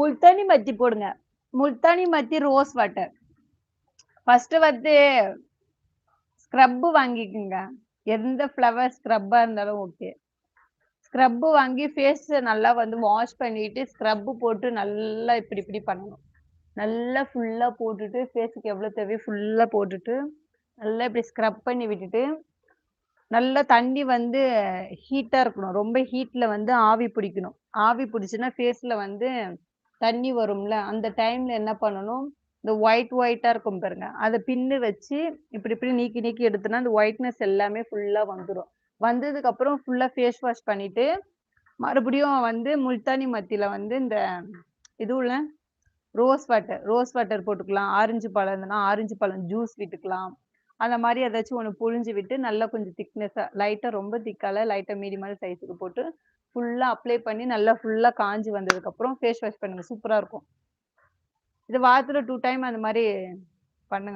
முல்தானி மத்தி போடுங்க. முல்தானி மத்தி, ரோஸ் வாட்டர். ஃபர்ஸ்ட் வந்து ஸ்க்ரப் வாங்கிக்கங்க. எந்த ஃப்ளவர் ஸ்க்ரப்பா இருந்தாலும் ஓகே. ஸ்க்ரப் வாங்கி ஃபேஸ் நல்லா வந்து வாஷ் பண்ணிட்டு, ஸ்க்ரப் போட்டு நல்லா இப்டி இப்டி பண்ணணும். நல்லா ஃபுல்லா போட்டுட்டு, ஃபேஸ்க்கு எவ்வளோ தேவையோ ஃபுல்லா போட்டுட்டு, நல்லா இப்டி ஸ்க்ரப் பண்ணி விட்டுட்டு, நல்லா தண்ணி வந்து ஹீட்டா இருக்கணும். ரொம்ப ஹீட்ல வந்து ஆவி பிடிக்கணும். ஆவி பிடிச்சுன்னா ஃபேஸ்ல வந்து தண்ணி வரும்ல, அந்த டைம்ல என்ன பண்ணணும், இந்த ஒயிட்டா இருக்கும் பாருங்க. அத பின்னு வச்சு இப்டி இப்டி நீக்கி நீக்கி எடுத்தோம்னா, அந்த ஒயிட்னஸ் எல்லாமே ஃபுல்லா வந்துரும். வந்ததுக்கப்புறம் ஃபுல்லா ஃபேஸ் வாஷ் பண்ணிட்டு, மறுபடியும் வந்து முல்தானி மத்தியில வந்து இந்த இதுவுல ரோஸ் வாட்டர் போட்டுக்கலாம். ஆரஞ்சு பழம் இருந்ததுன்னா, ஆரஞ்சு பழம் ஜூஸ் விட்டுக்கலாம். அந்த மாரி ஏதாச்சும் ஒண்ணு புழிஞ்சு விட்டு, நல்லா கொஞ்சம் திக்னெஸ்ஸா லைட்டா ரொம்ப திக்கா இல்ல, லைட்டா மீடியமான சைஸ்க்கு போட்டு, ஃபுல்லா அப்ளை பண்ணி நல்லா ஃபுல்லா காஞ்சு வந்ததுக்கப்புறம் ஃபேஸ் வாஷ் பண்ணுங்க. சூப்பரா இருக்கும். இது வாரத்துல 2 டைம் அந்த மாரி பண்ணுங்க.